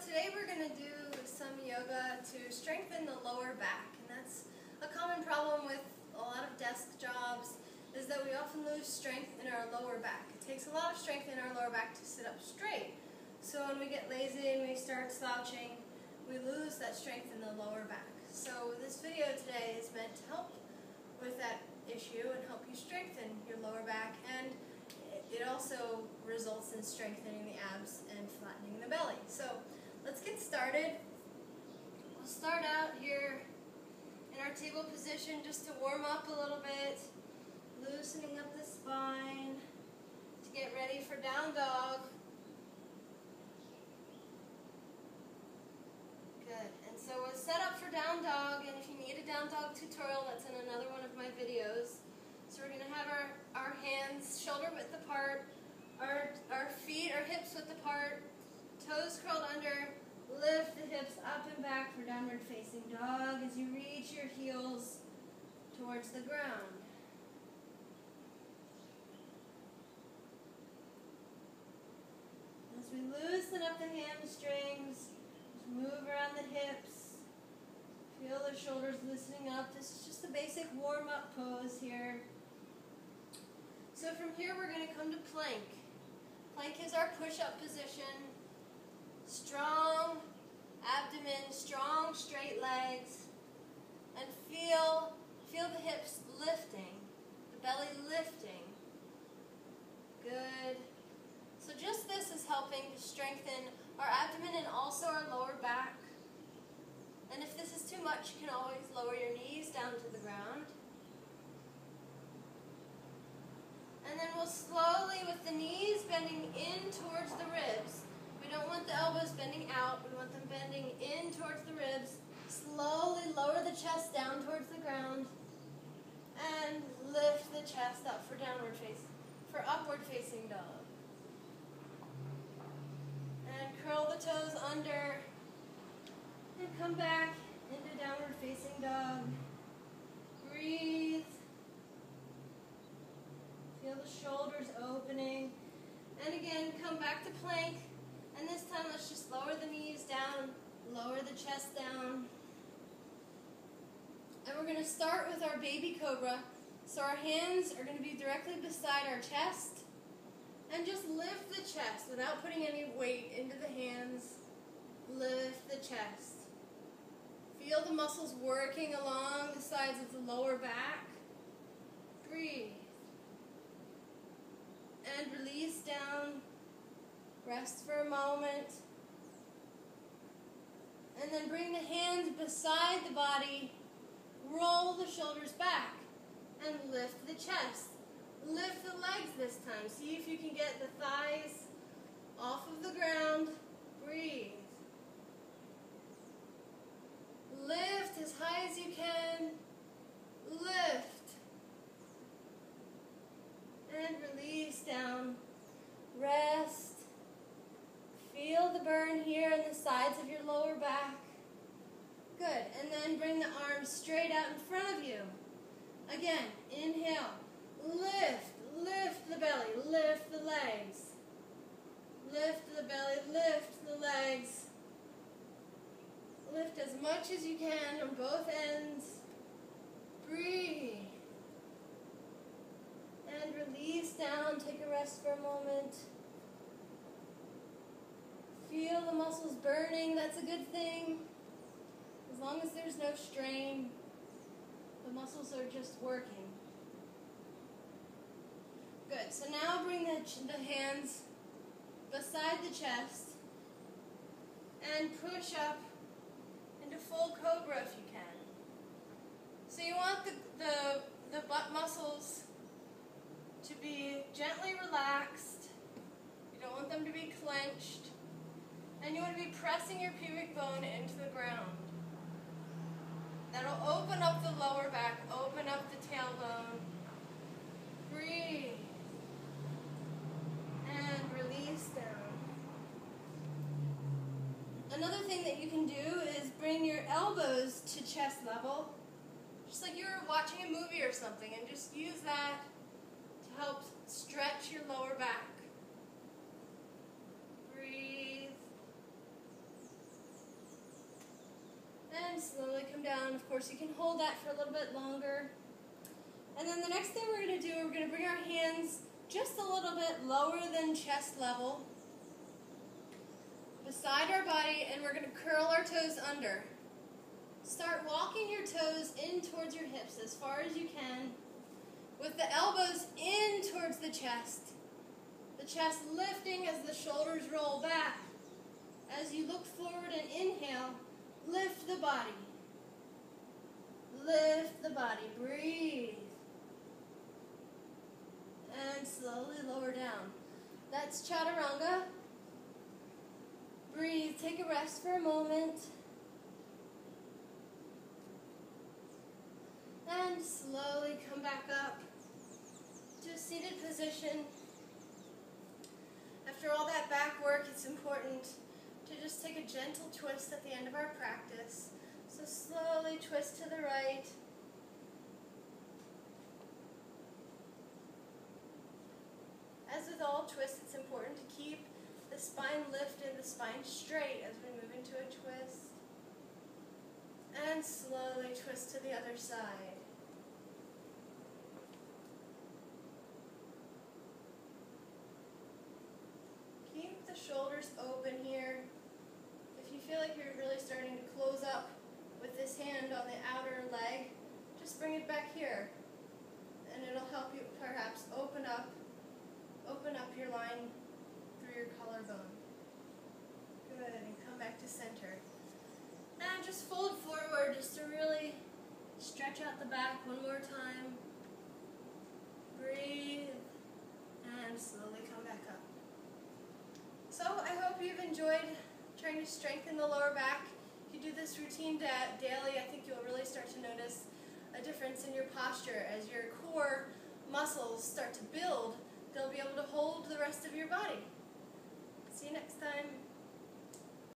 today we're going to do some yoga to strengthen the lower back, and that's a common problem with a lot of desk jobs, is that we often lose strength in our lower back. It takes a lot of strength in our lower back to sit up straight. So when we get lazy and we start slouching, we lose that strength in the lower back. So this video today is meant to help with that issue and help you strengthen your lower back, and it also results in strengthening the abs and flattening the belly. So let's get started. We'll start out here in our table position just to warm up a little bit, loosening up the spine to get ready for down dog. Good. And so we're set up for down dog, and if you need a down dog tutorial, that's in another one of my videos. So we're going to have our hands shoulder width apart, our feet, our hips width apart, toes curled under, lift the hips up and back for downward facing dog as you reach your heels towards the ground. As we loosen up the hamstrings, just move around the hips, feel the shoulders loosening up. This is just a basic warm-up pose here. So from here we're going to come to plank. Plank is our push-up position. Strong abdomen, strong straight legs, and feel the hips lifting, the belly lifting. Good. So just this is helping to strengthen our abdomen and also our lower back. And if this is too much, you can always lower your knees down to the ground. And then we'll slowly, with the knees bending in towards the ribs. We don't want the elbows bending out, we want them bending in towards the ribs. Slowly lower the chest down towards the ground and lift the chest up for upward facing dog. And curl the toes under and come back into downward facing dog. Breathe. Feel the shoulders opening. And again, come back to plank. And this time, let's just lower the knees down, lower the chest down. And we're going to start with our baby cobra. So our hands are going to be directly beside our chest. And just lift the chest without putting any weight into the hands. Lift the chest. Feel the muscles working along the sides of the lower back. Breathe. And release down. Rest for a moment. And then bring the hands beside the body. Roll the shoulders back. And lift the chest. Lift the legs this time. See if you can get the thighs off of the ground. Breathe. Lift as high as you can. Lift. And release down. Rest. Feel the burn here on the sides of your lower back. Good. And then bring the arms straight out in front of you. Again, inhale. Lift. Lift the belly. Lift the legs. Lift the belly. Lift the legs. Lift as much as you can on both ends. Breathe. And release down. Take a rest for a moment. Feel the muscles burning. That's a good thing. As long as there's no strain, the muscles are just working. Good. So now bring the hands beside the chest and push up into full cobra if you can. So you want the butt muscles to be gently relaxed. You don't want them to be clenched. And you want to be pressing your pubic bone into the ground. That'll open up the lower back, open up the tailbone. Breathe. And release down. Another thing that you can do is bring your elbows to chest level, just like you were watching a movie or something, and just use that to help stretch your lower back. Breathe. slowly come down. Of course, you can hold that for a little bit longer. And then the next thing we're going to do, we're going to bring our hands just a little bit lower than chest level beside our body, and we're going to curl our toes under. Start walking your toes in towards your hips as far as you can, with the elbows in towards the chest lifting as the shoulders roll back. As you look forward and inhale, lift the body. Lift the body. Breathe. And slowly lower down. That's chaturanga. Breathe. Take a rest for a moment. And slowly come back up to a seated position. After all that back work, it's important to just take a gentle twist at the end of our practice. So slowly twist to the right. As with all twists, it's important to keep the spine lifted, the spine straight as we move into a twist. And slowly twist to the other side. Keep the shoulders open here. If you feel like you're really starting to close up with this hand on the outer leg, just bring it back here. And it'll help you perhaps open up your line through your collarbone. Good, and come back to center. And just fold forward just to really stretch out the back one more time. Breathe, and slowly come back up. So I hope you've enjoyed trying to strengthen the lower back. If you do this routine daily, I think you'll really start to notice a difference in your posture. As your core muscles start to build, they'll be able to hold the rest of your body. See you next time.